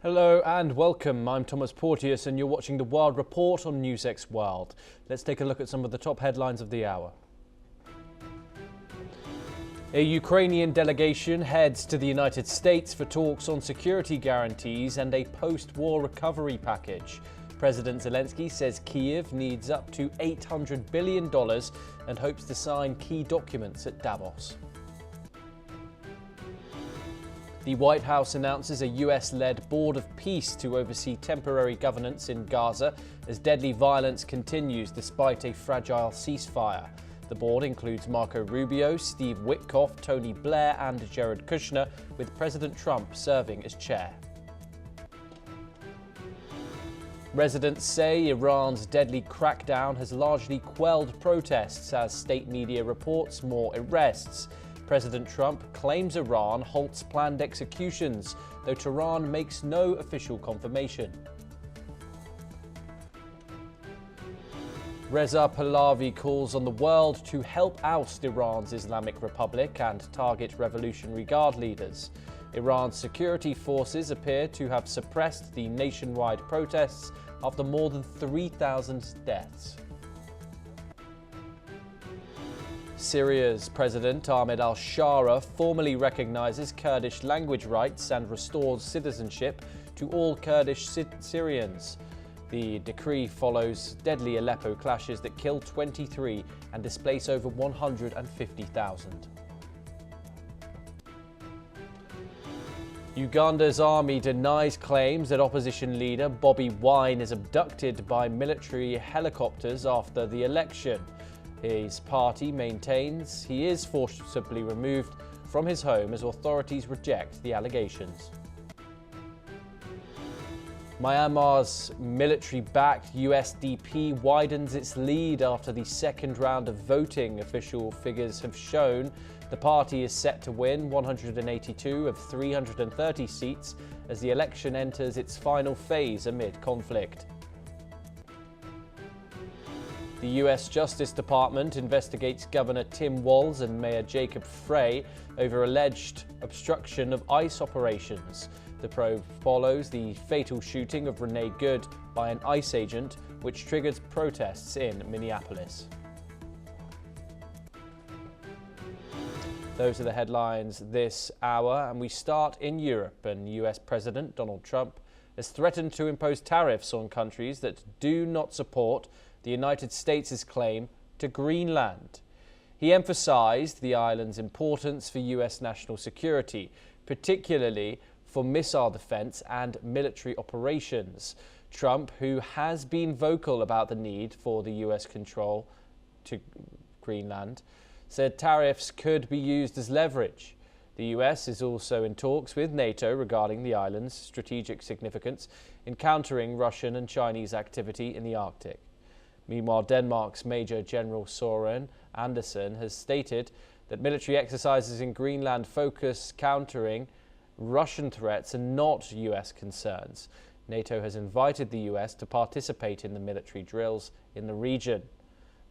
Hello and welcome. I'm Thomas Porteous and you're watching The World Report on NewsX World. Let's take a look at some of the top headlines of the hour. A Ukrainian delegation heads to the United States for talks on security guarantees and a post-war recovery package. President Zelensky says Kyiv needs up to $800 billion and hopes to sign key documents at Davos. The White House announces a US-led board of peace to oversee temporary governance in Gaza as deadly violence continues despite a fragile ceasefire. The board includes Marco Rubio, Steve Witkoff, Tony Blair and Jared Kushner, with President Trump serving as chair. Residents say Iran's deadly crackdown has largely quelled protests as state media reports more arrests. President Trump claims Iran halts planned executions, though Tehran makes no official confirmation. Reza Pahlavi calls on the world to help oust Iran's Islamic Republic and target Revolutionary Guard leaders. Iran's security forces appear to have suppressed the nationwide protests after more than 3,000 deaths. Syria's President Ahmed al-Shara formally recognizes Kurdish language rights and restores citizenship to all Kurdish Syrians. The decree follows deadly Aleppo clashes that killed 23 and displace over 150,000. Uganda's army denies claims that opposition leader Bobi Wine is abducted by military helicopters after the election. His party maintains he is forcibly removed from his home as authorities reject the allegations. Myanmar's military-backed USDP widens its lead after the second round of voting. Official figures have shown the party is set to win 182 of 330 seats as the election enters its final phase amid conflict. The US Justice Department investigates Governor Tim Walz and Mayor Jacob Frey over alleged obstruction of ICE operations. The probe follows the fatal shooting of Renee Good by an ICE agent, which triggered protests in Minneapolis. Those are the headlines this hour, and we start in Europe. And US President Donald Trump has threatened to impose tariffs on countries that do not support the United States' claim to Greenland. He emphasized the island's importance for US national security, particularly for missile defense and military operations. Trump, who has been vocal about the need for the US control to Greenland, said tariffs could be used as leverage. The US is also in talks with NATO regarding the island's strategic significance in countering Russian and Chinese activity in the Arctic. Meanwhile, Denmark's Major General Søren Andersen has stated that military exercises in Greenland focus countering Russian threats and not US concerns. NATO has invited the US to participate in the military drills in the region,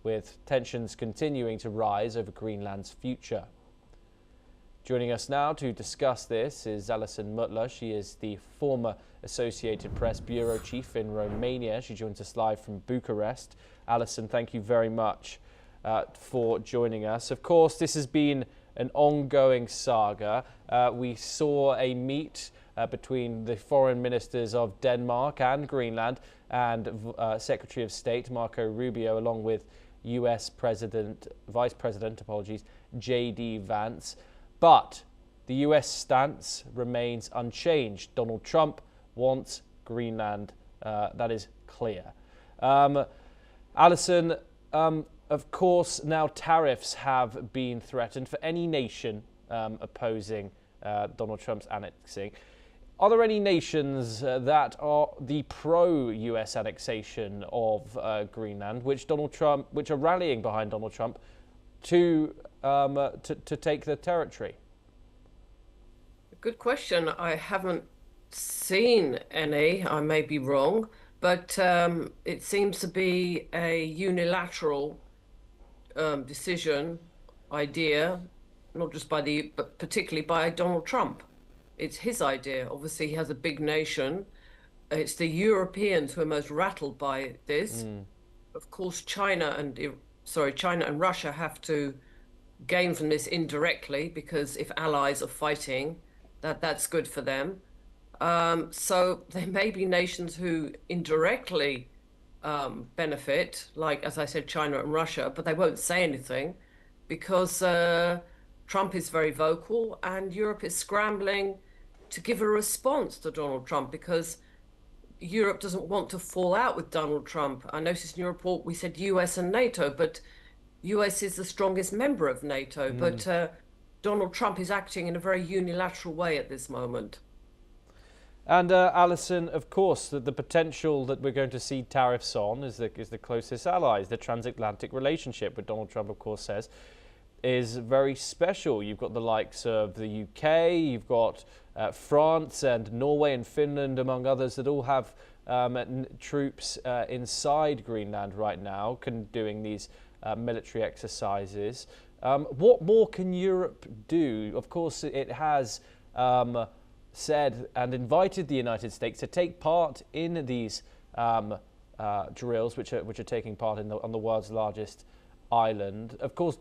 with tensions continuing to rise over Greenland's future. Joining us now to discuss this is Alison Mutler. She is the former Associated Press Bureau Chief in Romania. She joins us live from Bucharest. Alison, thank you very much for joining us. Of course, this has been an ongoing saga. We saw a meet between the foreign ministers of Denmark and Greenland and Secretary of State Marco Rubio, along with US Vice President, J.D. Vance. But the US stance remains unchanged. Donald Trump wants Greenland. That is clear. Alison, of course, now tariffs have been threatened for any nation opposing Donald Trump's annexing. Are there any nations that are the pro-US annexation of Greenland, which are rallying behind Donald Trump to take the territory? Good question. I haven't seen any. I may be wrong, but it seems to be a unilateral decision, idea not just by but particularly by Donald Trump. It's his idea. Obviously, he has a big nation. It's the Europeans who are most rattled by this. Mm. Of course, China and Russia have to gain from this indirectly because if allies are fighting, that's good for them. So there may be nations who indirectly benefit, like as I said, China and Russia, but they won't say anything because Trump is very vocal and Europe is scrambling to give a response to Donald Trump because Europe doesn't want to fall out with Donald Trump. I noticed in your report we said US and NATO, but US is the strongest member of NATO. Mm. But Donald Trump is acting in a very unilateral way at this moment. And Alison, of course, the potential that we're going to see tariffs on is the closest allies. The transatlantic relationship, which Donald Trump, of course, says is very special. You've got the likes of the UK, you've got France and Norway and Finland, among others, that all have troops inside Greenland right now, doing these military exercises. What more can Europe do? Of course, it has said and invited the United States to take part in these drills, which are taking part on the world's largest island. Of course,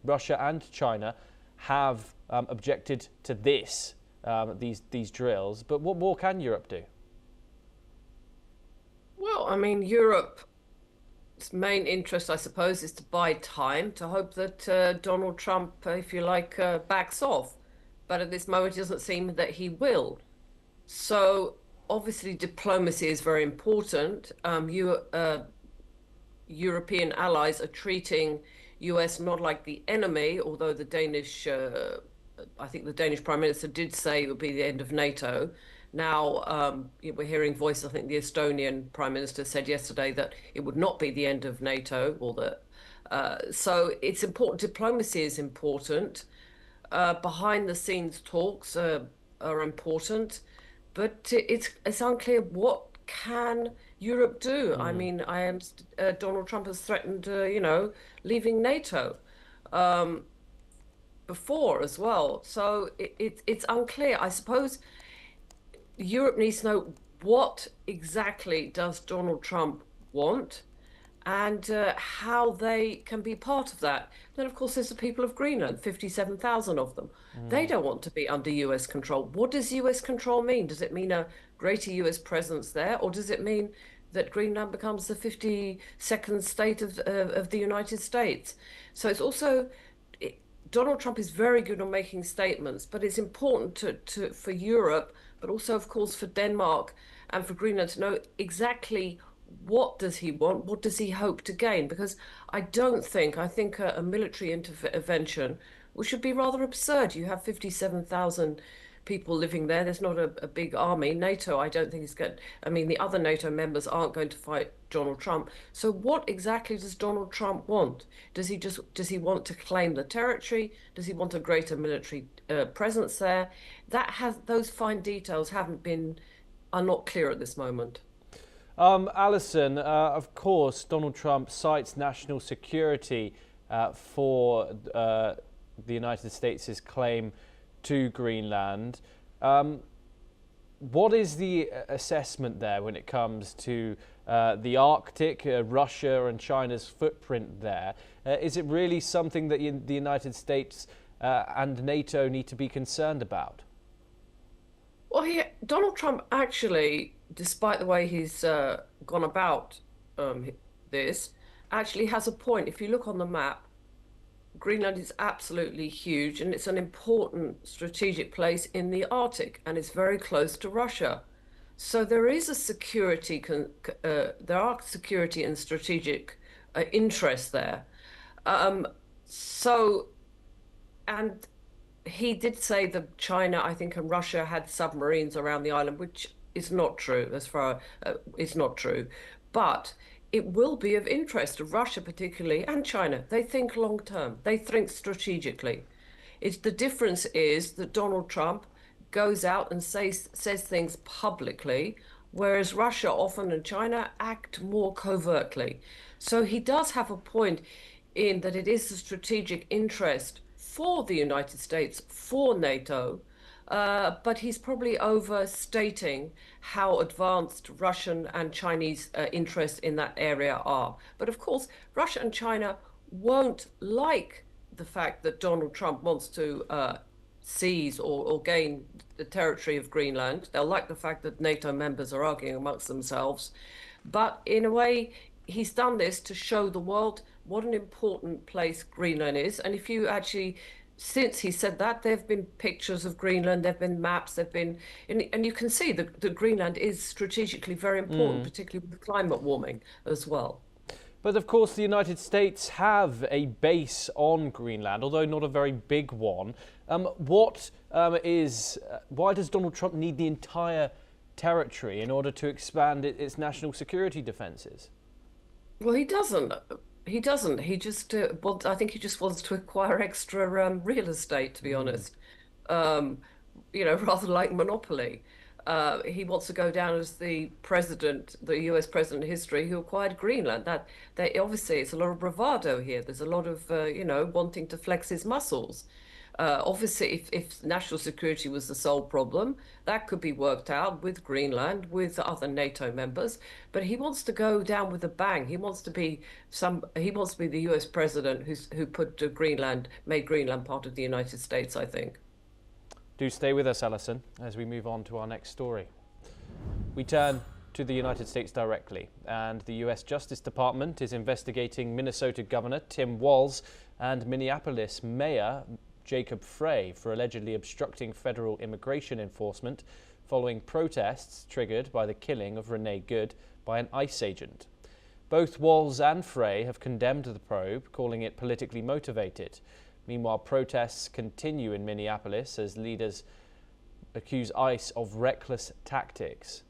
Russia and China have objected to these drills. But what more can Europe do? Well, I mean, Europe's main interest, I suppose, is to buy time to hope that Donald Trump, if you like, backs off. But at this moment, it doesn't seem that he will. So obviously, diplomacy is very important. European allies are treating US not like the enemy, although I think the Danish Prime Minister did say it would be the end of NATO. Now we're hearing voices. I think the Estonian Prime Minister said yesterday that it would not be the end of NATO, so it's important. Diplomacy is important. Behind the scenes talks are important, but it's unclear what can Europe do. I mean, Donald Trump has threatened, leaving NATO before as well. So it's unclear. I suppose Europe needs to know what exactly does Donald Trump want and how they can be part of that. Then, of course, there's the people of Greenland, 57,000 of them. They don't want to be under US control. What does US control mean? Does it mean a greater US presence there, or does it mean that Greenland becomes the 52nd state of the United States? So it's also, Donald Trump is very good on making statements, but it's important for Europe, but also, of course, for Denmark and for Greenland to know exactly what does he want, what does he hope to gain? Because I think a military intervention, which would be rather absurd. You have 57,000 people living there. There's not a big army. NATO, I don't think is going. I mean, the other NATO members aren't going to fight Donald Trump. So what exactly does Donald Trump want? Does he want to claim the territory? Does he want a greater military presence there? Those fine details are not clear at this moment. Alison, of course, Donald Trump cites national security for the United States' claim to Greenland. What is the assessment there when it comes to the Arctic, Russia and China's footprint there? Is it really something that the United States and NATO need to be concerned about? Well, Donald Trump actually, despite the way he's gone about this, actually has a point. If you look on the map, Greenland is absolutely huge, and it's an important strategic place in the Arctic, and it's very close to Russia. So there is there are security and strategic interests there. And he did say that China, I think, and Russia had submarines around the island, which is not true. It's not true, but it will be of interest to Russia particularly, and China. They think long term. They think strategically. The difference is that Donald Trump goes out and says things publicly, whereas Russia often and China act more covertly. So he does have a point in that it is a strategic interest for the United States, for NATO, but he's probably overstating how advanced Russian and Chinese interests in that area are. But of course, Russia and China won't like the fact that Donald Trump wants to seize or gain the territory of Greenland. They'll like the fact that NATO members are arguing amongst themselves. But in a way, he's done this to show the world what an important place Greenland is. And if you actually, since he said that, there have been pictures of Greenland, there have been maps, there have been, and you can see that Greenland is strategically very important, particularly with climate warming as well. But of course, the United States have a base on Greenland, although not a very big one. Why does Donald Trump need the entire territory in order to expand its national security defences? Well, he doesn't. He doesn't. He just I think he just wants to acquire extra real estate, to be honest. Um, rather like Monopoly. He wants to go down as the president, the US president in history who acquired Greenland. That they obviously it's a lot of bravado here. There's a lot of wanting to flex his muscles. Obviously, if national security was the sole problem, that could be worked out with Greenland, with other NATO members. But he wants to go down with a bang. He wants to be He wants to be the U.S. president who made Greenland part of the United States, I think. Do stay with us, Alison, as we move on to our next story. We turn to the United States directly, and the U.S. Justice Department is investigating Minnesota Governor Tim Walz and Minneapolis Mayor Jacob Frey for allegedly obstructing federal immigration enforcement following protests triggered by the killing of Renee Good by an ICE agent. Both Walz and Frey have condemned the probe, calling it politically motivated. Meanwhile, protests continue in Minneapolis as leaders accuse ICE of reckless tactics.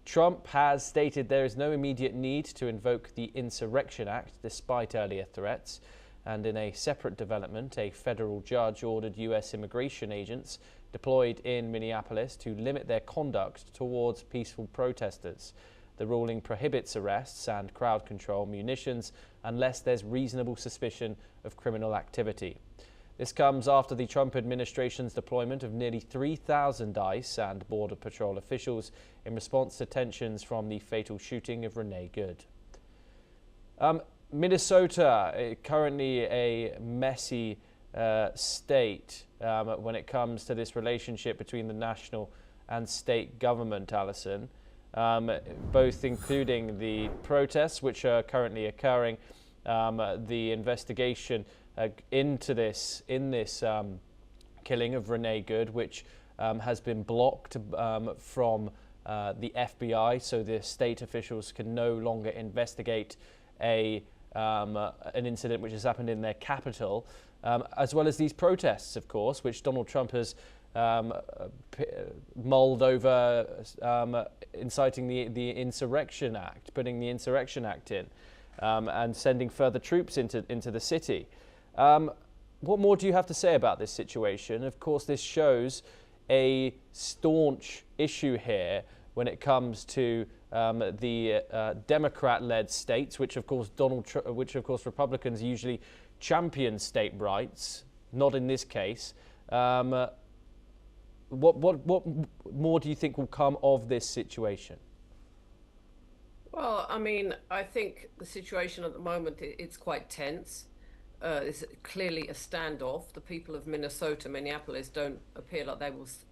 Trump has stated there is no immediate need to invoke the Insurrection Act despite earlier threats. And in a separate development, a federal judge ordered U.S. immigration agents deployed in Minneapolis to limit their conduct towards peaceful protesters. The ruling prohibits arrests and crowd control munitions unless there's reasonable suspicion of criminal activity. This comes after the Trump administration's deployment of nearly 3,000 ICE and Border Patrol officials in response to tensions from the fatal shooting of Renee Good. Minnesota, currently a messy state when it comes to this relationship between the national and state government, Alison, both including the protests which are currently occurring, the investigation into this killing of Renee Good, which has been blocked from the FBI, so the state officials can no longer investigate an incident which has happened in their capital, as well as these protests, of course, which Donald Trump has mulled over inciting the Insurrection Act, putting the Insurrection Act in, and sending further troops into the city. What more do you have to say about this situation? Of course, this shows a staunch issue here when it comes to the Democrat-led states, which of course Republicans usually champion state rights. Not in this case. What more do you think will come of this situation? Well, I mean, I think the situation at the moment it's quite tense. It's clearly a standoff. The people of Minnesota, Minneapolis, don't appear like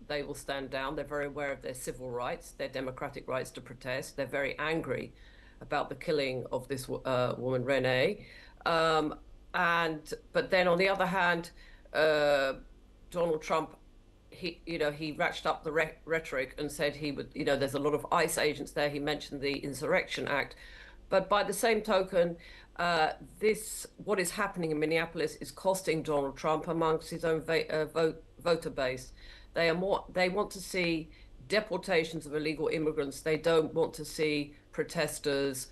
they will stand down. They're very aware of their civil rights, their democratic rights to protest. They're very angry about the killing of this woman, Renee. But then on the other hand, Donald Trump, he ratcheted up the rhetoric and said he would, there's a lot of ICE agents there. He mentioned the Insurrection Act. But by the same token, what is happening in Minneapolis is costing Donald Trump amongst his own voter base. They want to see deportations of illegal immigrants. They don't want to see protesters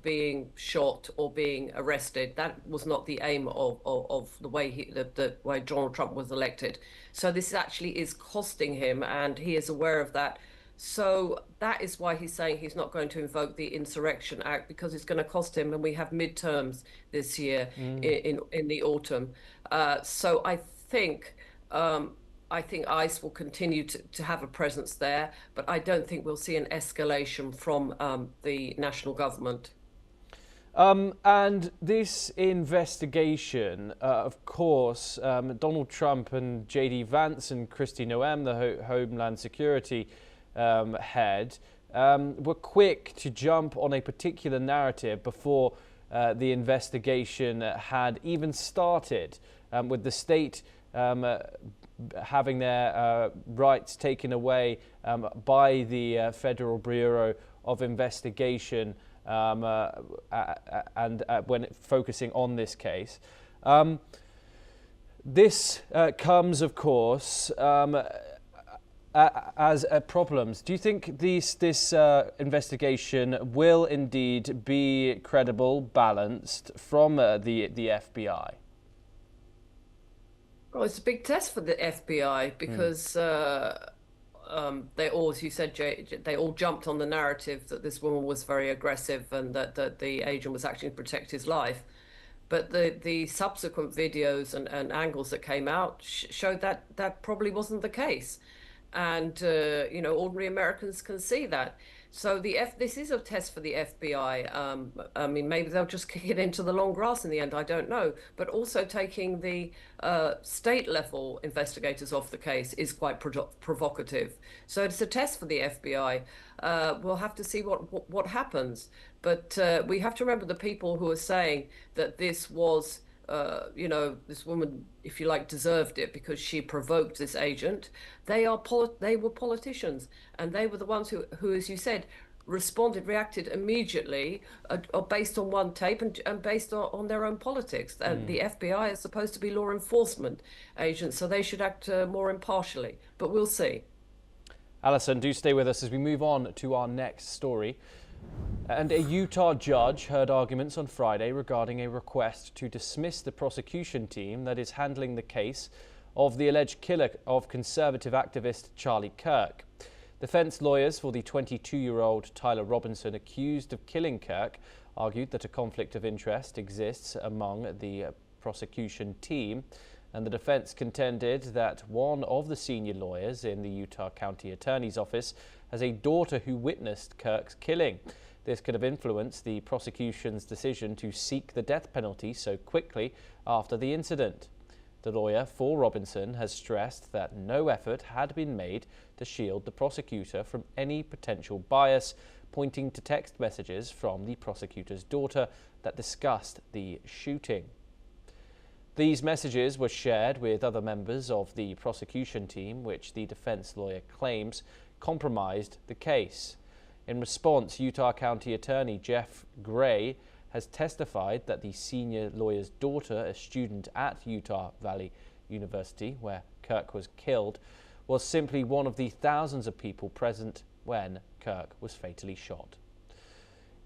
being shot or being arrested. That was not the aim of the way Donald Trump was elected. So this actually is costing him, and he is aware of that. So that is why he's saying he's not going to invoke the Insurrection Act, because it's going to cost him, and we have midterms this year in the autumn. So um, I think ICE will continue to have a presence there, but I don't think we'll see an escalation from the national government. And this investigation, of course, Donald Trump and J.D. Vance and Kristi Noem, the Homeland Security head, were quick to jump on a particular narrative before the investigation had even started, with the state having their rights taken away by the Federal Bureau of Investigation, and when focusing on this case. This comes, of course, as problems. Do you think this investigation will indeed be credible, balanced from the FBI? Well, it's a big test for the FBI because they all, as you said, Jay, they all jumped on the narrative that this woman was very aggressive and that the agent was actually to protect his life. But the subsequent videos and angles that came out showed that that probably wasn't the case. And ordinary Americans can see that. So this is a test for the FBI. I mean, maybe they'll just kick it into the long grass in the end. I don't know. But also taking the state level investigators off the case is quite provocative. So it's a test for the FBI. We'll have to see what happens. But we have to remember the people who are saying that this was. This woman, if you like, deserved it because she provoked this agent. They were politicians, and they were the ones who, as you said, reacted immediately, based on one tape and based on their own politics. And the FBI is supposed to be law enforcement agents, so they should act more impartially. But we'll see. Alison, do stay with us as we move on to our next story. And a Utah judge heard arguments on Friday regarding a request to dismiss the prosecution team that is handling the case of the alleged killer of conservative activist Charlie Kirk. Defense lawyers for the 22-year-old Tyler Robinson accused of killing Kirk argued that a conflict of interest exists among the prosecution team, and the defense contended that one of the senior lawyers in the Utah County Attorney's Office has a daughter who witnessed Kirk's killing. This could have influenced the prosecution's decision to seek the death penalty so quickly after the incident. The lawyer for Robinson has stressed that no effort had been made to shield the prosecutor from any potential bias, pointing to text messages from the prosecutor's daughter that discussed the shooting. These messages were shared with other members of the prosecution team, which the defense lawyer claims compromised the case. In response, Utah County Attorney Jeff Gray has testified that the senior lawyer's daughter, a student at Utah Valley University, where Kirk was killed, was simply one of the thousands of people present when Kirk was fatally shot.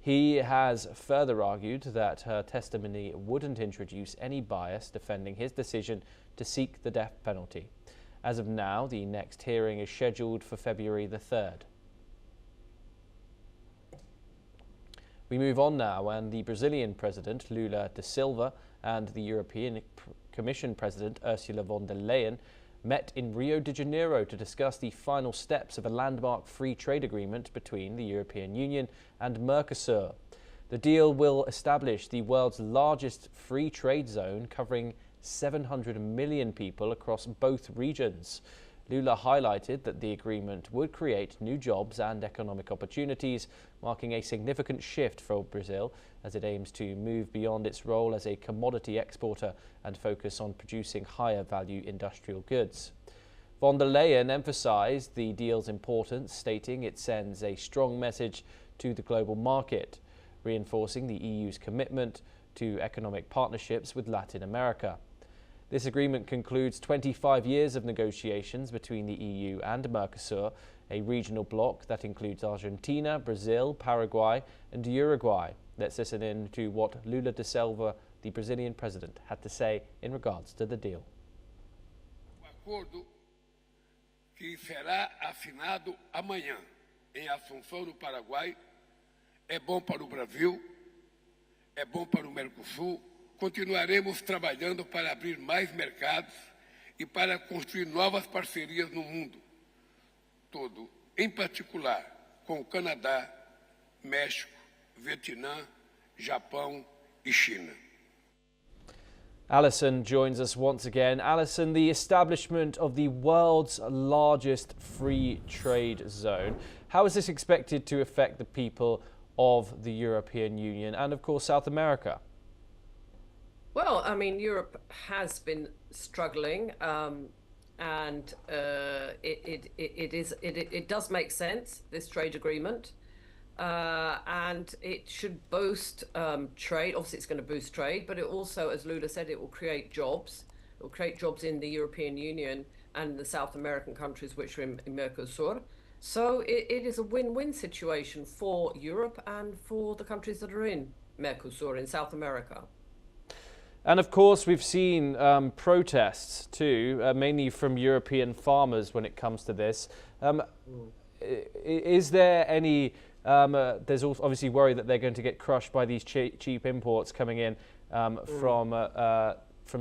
He has further argued that her testimony wouldn't introduce any bias, defending his decision to seek the death penalty. As of now, the next hearing is scheduled for February the 3rd. We move on now, and the Brazilian President Lula da Silva and the European Commission President Ursula von der Leyen met in Rio de Janeiro to discuss the final steps of a landmark free trade agreement between the European Union and Mercosur. The deal will establish the world's largest free trade zone, covering 700 million people across both regions. Lula highlighted that the agreement would create new jobs and economic opportunities, marking a significant shift for Brazil as it aims to move beyond its role as a commodity exporter and focus on producing higher value industrial goods. Von der Leyen emphasized the deal's importance, stating it sends a strong message to the global market, reinforcing the EU's commitment to economic partnerships with Latin America. This agreement concludes 25 years of negotiations between the EU and Mercosur, a regional bloc that includes Argentina, Brazil, Paraguay and Uruguay. Let's listen in to what Lula da Silva, the Brazilian president, had to say in regards to the deal. O acordo que será assinado amanhã em Assunção, no Paraguai, é bom para o Brasil, é bom para o Mercosul. Continuaremos trabalhando para abrir mais mercados e para construir novas parcerias no mundo todo, em particular com o Canadá, México, Vietnã, Japão e China. Alison joins us once again. Alison, the establishment of the world's largest free trade zone, how is this expected to affect the people of the European Union and, of course, South America? Well, I mean, Europe has been struggling, and it does make sense, this trade agreement. And it should boost trade. Obviously, it's going to boost trade, but it also, as Lula said, it will create jobs. It will create jobs in the European Union and the South American countries which are in Mercosur. So it is a win-win situation for Europe and for the countries that are in Mercosur, in South America. And of course, we've seen protests too, mainly from European farmers when it comes to this. Is there any... there's also obviously worry that they're going to get crushed by these cheap imports coming in from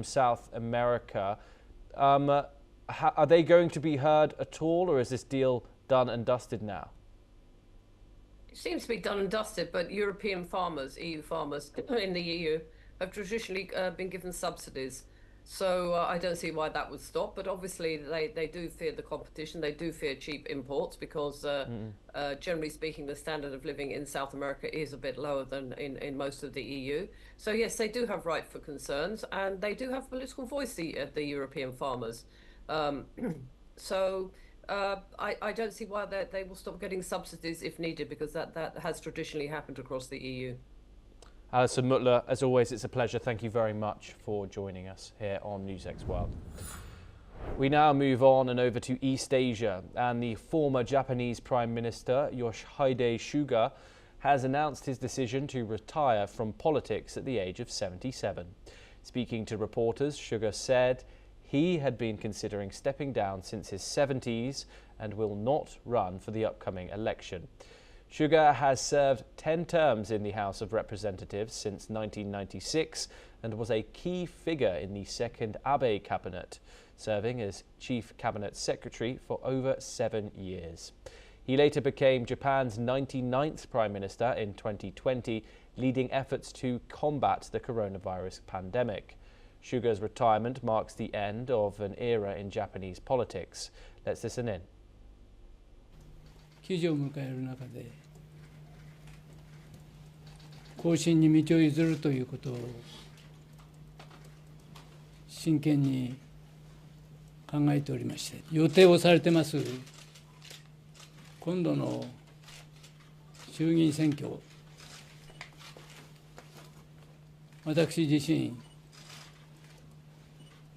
South America. Are they going to be heard at all, or is this deal done and dusted now? It seems to be done and dusted, but European farmers, EU farmers in the EU, have traditionally been given subsidies. So I don't see why that would stop, but obviously they do fear the competition. They do fear cheap imports because generally speaking, the standard of living in South America is a bit lower than in most of the EU. So yes, they do have right for concerns, and they do have political voice, the European farmers. So I don't see why they will stop getting subsidies if needed, because that has traditionally happened across the EU. Alison Mutler, as always, it's a pleasure. Thank you very much for joining us here on NewsX World. We now move on and over to East Asia, and the former Japanese Prime Minister Yoshihide Suga has announced his decision to retire from politics at the age of 77. Speaking to reporters, Suga said he had been considering stepping down since his 70s and will not run for the upcoming election. Suga has served 10 terms in the House of Representatives since 1996 and was a key figure in the second Abe cabinet, serving as Chief Cabinet Secretary for over 7 years. He later became Japan's 99th Prime Minister in 2020, leading efforts to combat the coronavirus pandemic. Suga's retirement marks the end of an era in Japanese politics. Let's listen in. 記事を迎える中で後進に道を譲るということを真剣に考えておりまして、予定をされてます今度の衆議院選挙、私自身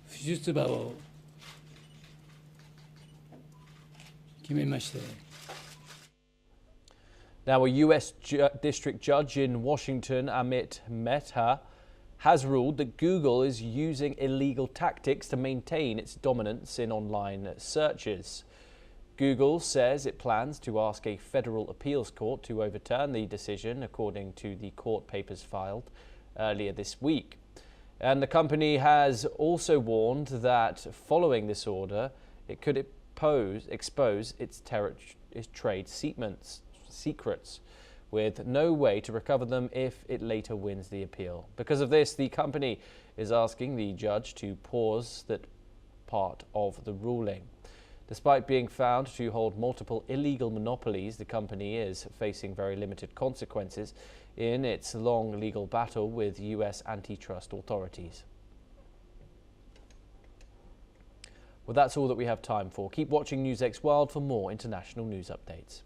不出馬を決めまして。 Now, a US district judge in Washington, Amit Mehta, has ruled that Google is using illegal tactics to maintain its dominance in online searches. Google says it plans to ask a federal appeals court to overturn the decision, according to the court papers filed earlier this week. And the company has also warned that following this order, it could expose its trade secrets, with no way to recover them if it later wins the appeal. Because of this, the company is asking the judge to pause that part of the ruling. Despite being found to hold multiple illegal monopolies, the company is facing very limited consequences in its long legal battle with US antitrust authorities. Well, that's all that we have time for. Keep watching NewsX World for more international news updates.